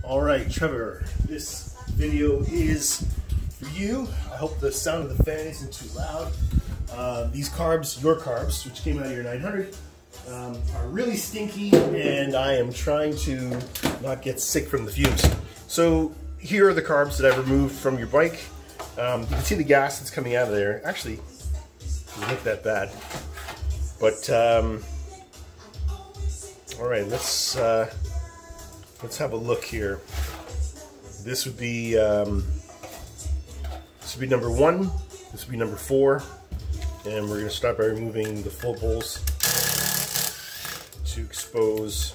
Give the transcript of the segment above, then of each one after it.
All right, Trevor, this video is for you. I hope the sound of the fan isn't too loud. These carbs, your carbs, which came out of your 900, are really stinky, and I am trying to not get sick from the fumes. So here are the carbs that I've removed from your bike. You can see the gas that's coming out of there. Actually, it doesn't look that bad. But all right, let's have a look here. This would be number 1. This would be number 4, and we're going to start by removing the full bowls to expose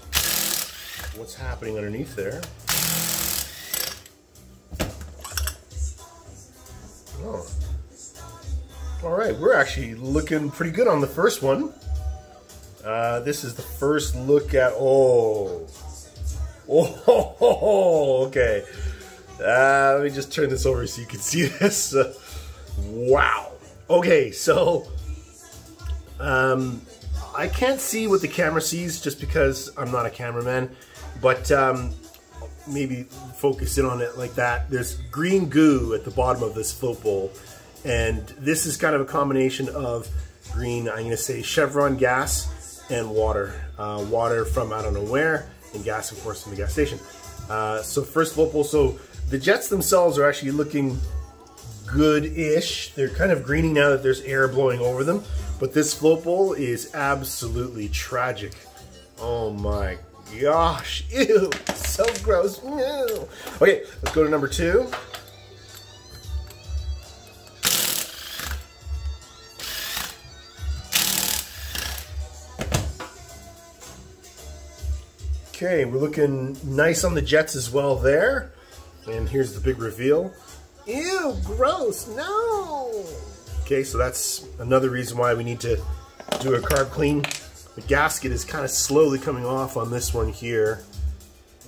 what's happening underneath there. Oh, all right. We're actually looking pretty good on the first one. This is the first look at. Oh, okay. Let me just turn this over so you can see this. Wow. Okay, so I can't see what the camera sees just because I'm not a cameraman, but maybe focus in on it like that. There's green goo at the bottom of this float bowl, and this is kind of a combination of green, I'm going to say Chevron gas and water. Water from I don't know where, and gas, of course, from the gas station. So first float bowl, so the jets themselves are actually looking good-ish. They're kind of greeny now that there's air blowing over them, but this float bowl is absolutely tragic. Oh my gosh, ew, so gross, no. Okay, let's go to number 2. Okay, we're looking nice on the jets as well there. And here's the big reveal. Ew, gross, no! Okay, so that's another reason why we need to do a carb clean. The gasket is kind of slowly coming off on this one here.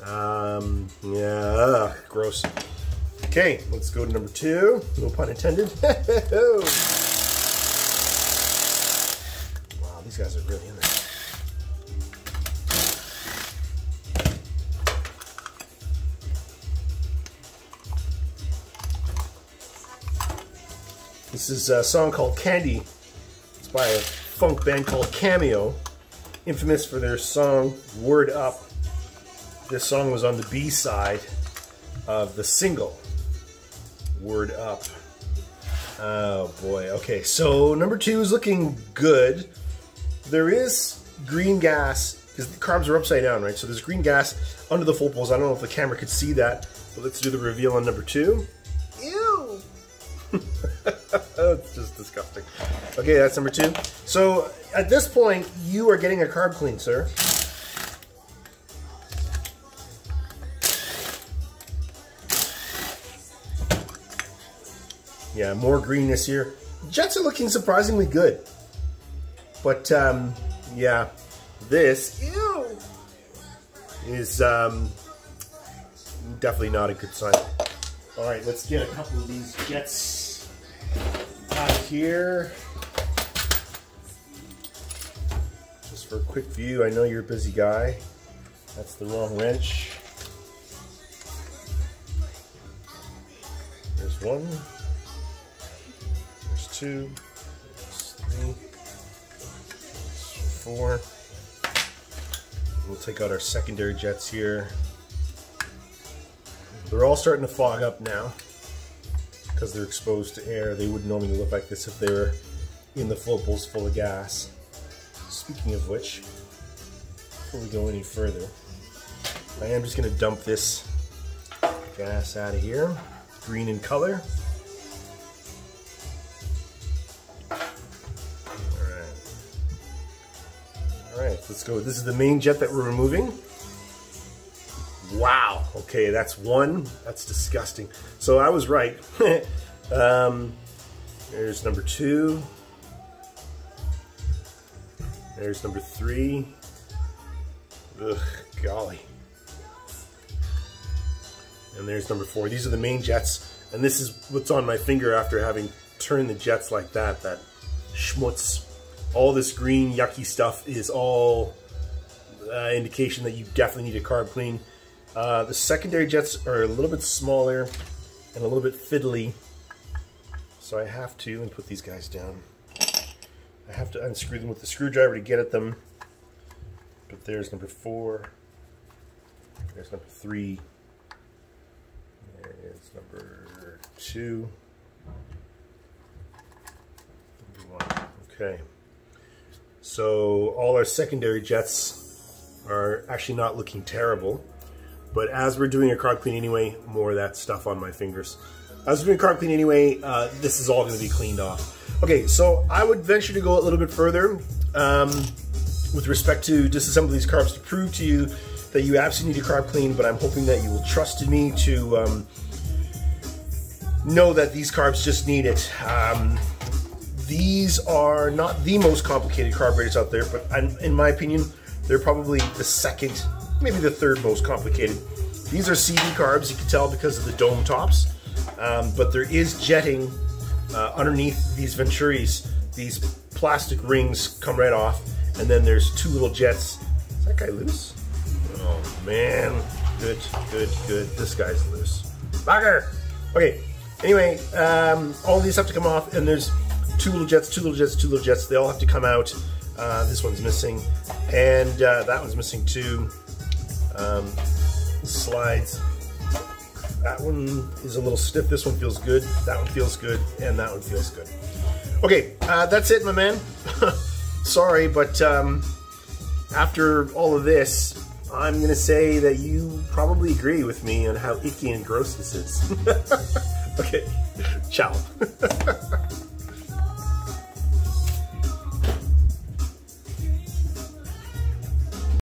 Yeah, gross. Okay, let's go to number 2. No pun intended. Wow, these guys are really in there. This is a song called Candy. It's by a funk band called Cameo, infamous for their song Word Up. This song was on the B-side of the single Word Up. Oh boy, okay, so number 2 is looking good. There is green gas, because the carbs are upside down, right? So there's green gas under the float bowls. I don't know if the camera could see that, but let's do the reveal on number 2. Ew! It's just disgusting. Okay, that's number 2. So at this point, you are getting a carb clean, sir. Yeah, more greenness here. Jets are looking surprisingly good. But yeah, this is definitely not a good sign. All right, let's get a couple of these jets out of here. Just for a quick view, I know you're a busy guy. That's the wrong wrench. There's 1. There's 2. There's 3. There's 4. We'll take out our secondary jets here. They're all starting to fog up now because they're exposed to air. They wouldn't normally look like this if they were in the float bowls full of gas. Speaking of which, before we go any further, I am just going to dump this gas out of here. Green in color. All right, let's go. This is the main jet that we're removing. Wow, okay, that's 1. That's disgusting. So I was right. There's number 2. There's number 3. Ugh, golly. And there's number 4. These are the main jets, and this is what's on my finger after having turned the jets like that. That schmutz. All this green, yucky stuff is all indication that you definitely need a carb clean. The secondary jets are a little bit smaller and a little bit fiddly. So I have to, let me put these guys down. I have to unscrew them with the screwdriver to get at them. But there's number 4. There's number 3. There's number 2. Number 1. Okay. So all our secondary jets are actually not looking terrible. But as we're doing a carb clean anyway, more of that stuff on my fingers. As we're doing a carb clean anyway, this is all going to be cleaned off. Okay, so I would venture to go a little bit further with respect to disassemble these carbs to prove to you that you absolutely need a carb clean, but I'm hoping that you will trust in me to know that these carbs just need it. These are not the most complicated carburetors out there, but in my opinion, they're probably the second, maybe the third most complicated. These are CD carbs, you can tell because of the dome tops, but there is jetting underneath these venturis. These plastic rings come right off, and then there's 2 little jets. Is that guy loose? Oh man, good. This guy's loose. Bugger! Okay, anyway, all these have to come off, and there's 2 little jets, 2 little jets, 2 little jets. They all have to come out. This one's missing, and that one's missing too. Slides. That one is a little stiff. This one feels good. That one feels good, and that one feels good. Okay, that's it, my man. Sorry, but after all of this, I'm gonna say that you probably agree with me on how icky and gross this is. Okay, ciao.